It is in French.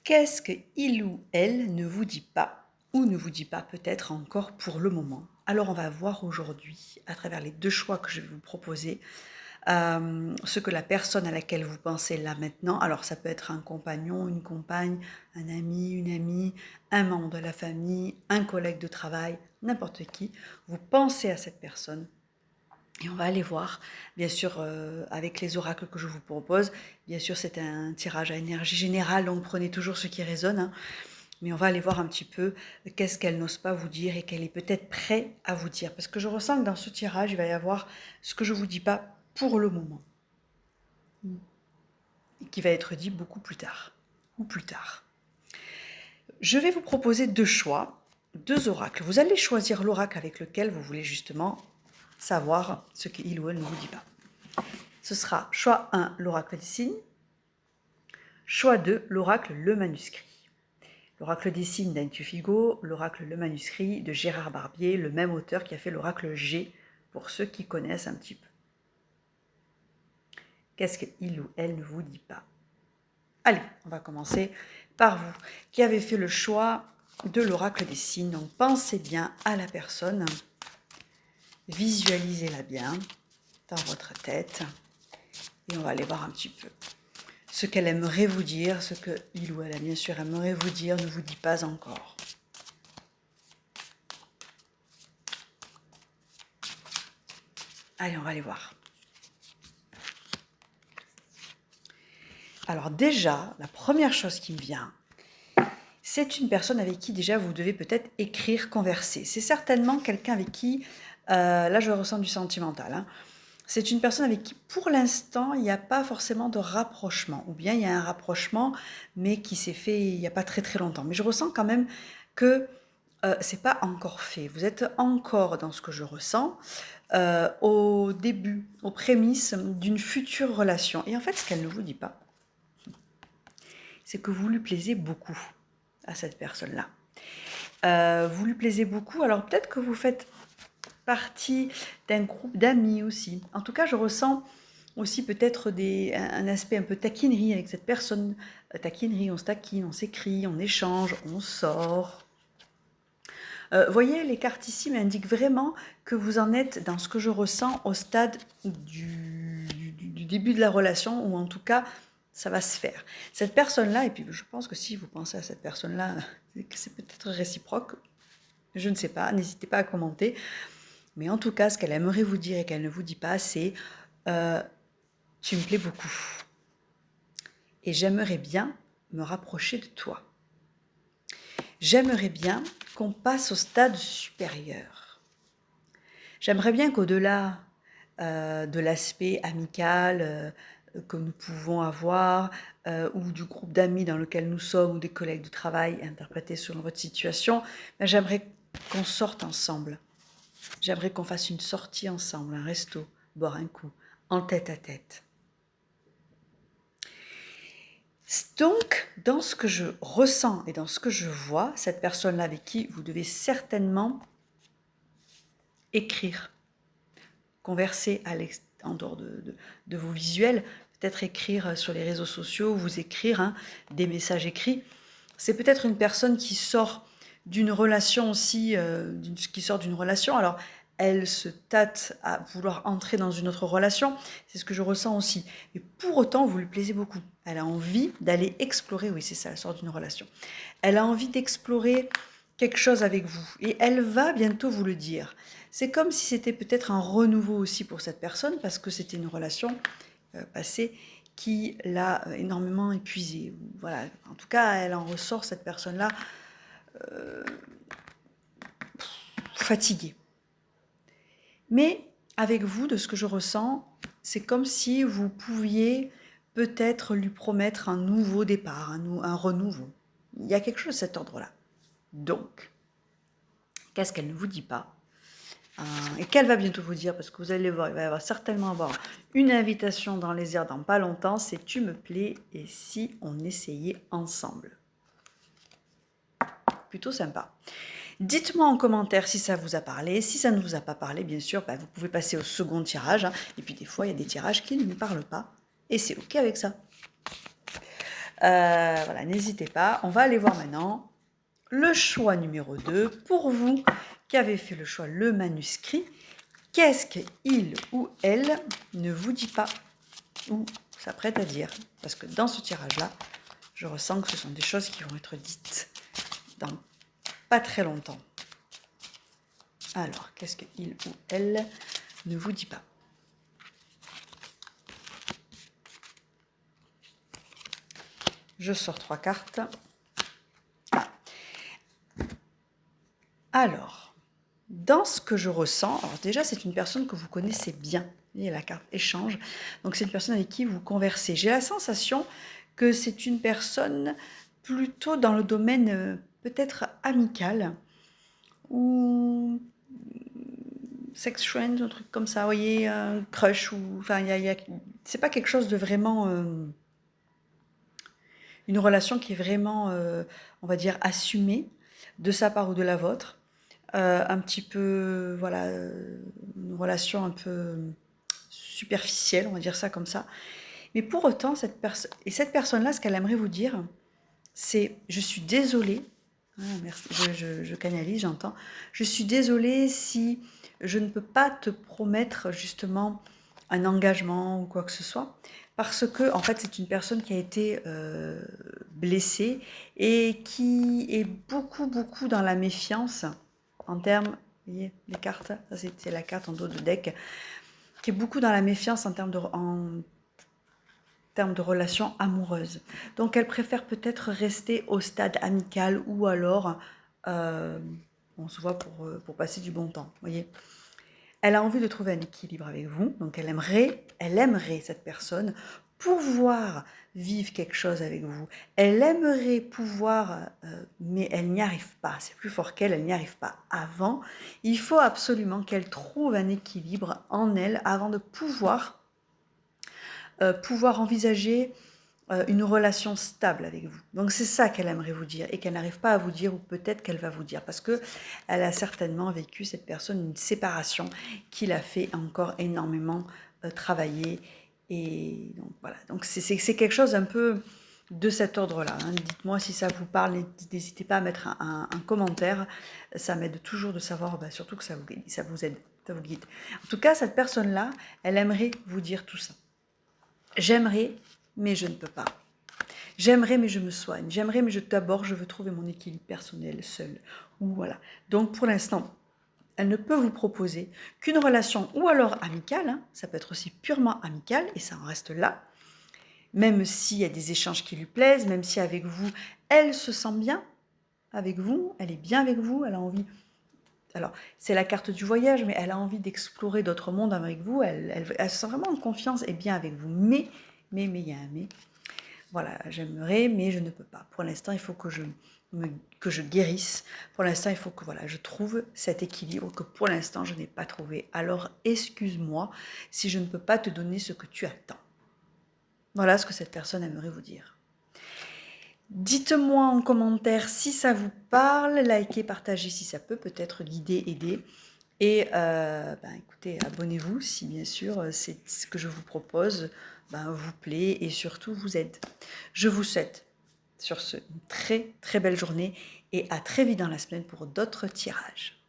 Qu'est-ce qu'il ou elle ne vous dit pas ou ne vous dit pas peut-être encore pour le moment? Alors on va voir aujourd'hui, à travers les 2 choix que je vais vous proposer, ce que la personne à laquelle vous pensez là maintenant, alors ça peut être un compagnon, une compagne, un ami, une amie, un membre de la famille, un collègue de travail, n'importe qui, vous pensez à cette personne et on va aller voir, bien sûr, avec les oracles que je vous propose. Bien sûr, c'est un tirage à énergie générale, donc prenez toujours ce qui résonne, hein. Mais on va aller voir un petit peu qu'est-ce qu'elle n'ose pas vous dire et qu'elle est peut-être prête à vous dire. Parce que je ressens que dans ce tirage, il va y avoir ce que je ne vous dis pas pour le moment. Et qui va être dit beaucoup plus tard. Ou plus tard. Je vais vous proposer 2 choix, 2 oracles. Vous allez choisir l'oracle avec lequel vous voulez justement savoir ce qu'il ou elle ne vous dit pas. Ce sera choix 1, l'oracle des signes. Choix 2, l'oracle le manuscrit. L'oracle des signes d'Anne Figo, l'oracle le manuscrit de Gérard Barbier, le même auteur qui a fait l'oracle G, pour ceux qui connaissent un petit peu. Qu'est-ce qu'il ou elle ne vous dit pas? Allez, on va commencer par vous, qui avez fait le choix de l'oracle des signes. Donc pensez bien à la personne, visualisez-la bien dans votre tête, et on va aller voir un petit peu ce qu'elle aimerait vous dire, ce que il ou elle, bien sûr, aimerait vous dire, ne vous dit pas encore. Allez, on va aller voir. Alors déjà, la première chose qui me vient, c'est une personne avec qui déjà vous devez peut-être écrire, converser. C'est certainement quelqu'un avec qui, là je ressens du sentimental, hein. C'est une personne avec qui pour l'instant il n'y a pas forcément de rapprochement, ou bien il y a un rapprochement mais qui s'est fait il n'y a pas très très longtemps. Mais je ressens quand même que c'est pas encore fait. Vous êtes encore dans ce que je ressens, au début, aux prémices d'une future relation. Et en fait, ce qu'elle ne vous dit pas, c'est que vous lui plaisez beaucoup à cette personne-là. Vous lui plaisez beaucoup, alors peut-être que vous faites partie d'un groupe d'amis aussi. En tout cas, je ressens aussi peut-être un aspect un peu taquinerie avec cette personne. Taquinerie, on se taquine, on s'écrit, on échange, on sort. Voyez, les cartes ici m'indiquent vraiment que vous en êtes dans ce que je ressens au stade du début de la relation, ou en tout cas, ça va se faire. Cette personne-là, et puis je pense que si vous pensez à cette personne-là, c'est peut-être réciproque, je ne sais pas, n'hésitez pas à commenter. Mais en tout cas, ce qu'elle aimerait vous dire et qu'elle ne vous dit pas, c'est tu me plais beaucoup. Et j'aimerais bien me rapprocher de toi. J'aimerais bien qu'on passe au stade supérieur. J'aimerais bien qu'au-delà de l'aspect amical que nous pouvons avoir, ou du groupe d'amis dans lequel nous sommes, ou des collègues de travail interprétés selon votre situation, ben, j'aimerais qu'on sorte ensemble. J'aimerais qu'on fasse une sortie ensemble, un resto, boire un coup, en tête à tête. Donc, dans ce que je ressens et dans ce que je vois, cette personne-là avec qui vous devez certainement écrire, converser en dehors de vos visuels, peut-être écrire sur les réseaux sociaux, vous écrire des messages écrits. C'est peut-être une personne qui sort d'une relation aussi, qui sort d'une relation. Alors, elle se tâte à vouloir entrer dans une autre relation, c'est ce que je ressens aussi. Et pour autant, vous lui plaisez beaucoup. Elle a envie d'aller explorer, oui c'est ça, elle sort d'une relation. Elle a envie d'explorer quelque chose avec vous et elle va bientôt vous le dire. C'est comme si c'était peut-être un renouveau aussi pour cette personne parce que c'était une relation passée qui l'a énormément épuisée. Voilà. En tout cas, elle en ressort, cette personne-là, fatiguée. Mais avec vous, de ce que je ressens, c'est comme si vous pouviez peut-être lui promettre un nouveau départ, un renouveau. Il y a quelque chose de cet ordre-là. Donc, qu'est-ce qu'elle ne vous dit pas et qu'elle va bientôt vous dire, parce que vous allez voir, il va y avoir certainement avoir une invitation dans les airs dans pas longtemps, c'est tu me plais et si on essayait ensemble. Plutôt sympa. Dites-moi en commentaire si ça vous a parlé. Si ça ne vous a pas parlé, bien sûr, vous pouvez passer au second tirage. Et puis des fois, il y a des tirages qui ne me parlent pas. Et c'est OK avec ça. Voilà, n'hésitez pas. On va aller voir maintenant le choix numéro 2 pour vous qui avez fait le choix le manuscrit. Qu'est-ce qu'il ou elle ne vous dit pas ou s'apprête à dire? Parce que dans ce tirage-là, je ressens que ce sont des choses qui vont être dites dans pas très longtemps. Alors, qu'est-ce qu'il ou elle ne vous dit pas? Je sors 3 cartes. Ah. Alors, dans ce que je ressens, alors déjà, c'est une personne que vous connaissez bien. Et la carte échange. Donc, c'est une personne avec qui vous conversez. J'ai la sensation que c'est une personne plutôt dans le domaine peut-être amical ou sex friend, un truc comme ça, vous voyez, un crush ou enfin, c'est pas quelque chose de vraiment une relation qui est vraiment, on va dire, assumée de sa part ou de la vôtre. Un petit peu, voilà, une relation un peu superficielle, on va dire ça comme ça. Mais pour autant, cette personne-là, ce qu'elle aimerait vous dire, c'est: je suis désolée, ah, merci, je canalise, j'entends, je suis désolée si je ne peux pas te promettre justement un engagement ou quoi que ce soit, parce que en fait, c'est une personne qui a été blessée et qui est beaucoup, beaucoup dans la méfiance en termes, vous voyez, les cartes, ça c'est la carte en dos de deck, qui est beaucoup dans la méfiance en termes de relations amoureuses. Donc elle préfère peut-être rester au stade amical ou alors euh, on se voit pour passer du bon temps, voyez. Elle a envie de trouver un équilibre avec vous, donc elle aimerait cette personne pouvoir vivre quelque chose avec vous. Elle aimerait pouvoir, mais elle n'y arrive pas. C'est plus fort qu'elle, elle n'y arrive pas avant. Il faut absolument qu'elle trouve un équilibre en elle avant de pouvoir envisager une relation stable avec vous. Donc c'est ça qu'elle aimerait vous dire et qu'elle n'arrive pas à vous dire, ou peut-être qu'elle va vous dire, parce que elle a certainement vécu, cette personne, une séparation qui l'a fait encore énormément travailler. Et donc voilà, donc c'est quelque chose un peu de cet ordre-là, hein. Dites-moi si ça vous parle, n'hésitez pas à mettre un commentaire, ça m'aide toujours de savoir, surtout que ça vous aide, ça vous guide. En tout cas, cette personne-là, elle aimerait vous dire tout ça. J'aimerais, mais je ne peux pas. J'aimerais, mais je me soigne. J'aimerais, mais d'abord, je veux trouver mon équilibre personnel seul. Ou voilà. Donc, pour l'instant, elle ne peut vous proposer qu'une relation, ou alors amicale, hein, ça peut être aussi purement amical, et ça en reste là, même s'il y a des échanges qui lui plaisent, même si avec vous, elle se sent bien avec vous, elle est bien avec vous, elle a envie... Alors, c'est la carte du voyage, mais elle a envie d'explorer d'autres mondes avec vous, elle se sent vraiment en confiance et bien avec vous. Mais, il y a un mais. Voilà, j'aimerais, mais je ne peux pas. Pour l'instant, il faut que je guérisse. Pour l'instant, il faut que voilà, je trouve cet équilibre que pour l'instant, je n'ai pas trouvé. Alors, excuse-moi si je ne peux pas te donner ce que tu attends. Voilà ce que cette personne aimerait vous dire. Dites-moi en commentaire si ça vous parle, likez, partagez si ça peut peut-être guider, aider. Et écoutez, abonnez-vous si bien sûr c'est ce que je vous propose vous plaît et surtout vous aide. Je vous souhaite sur ce une très très belle journée et à très vite dans la semaine pour d'autres tirages.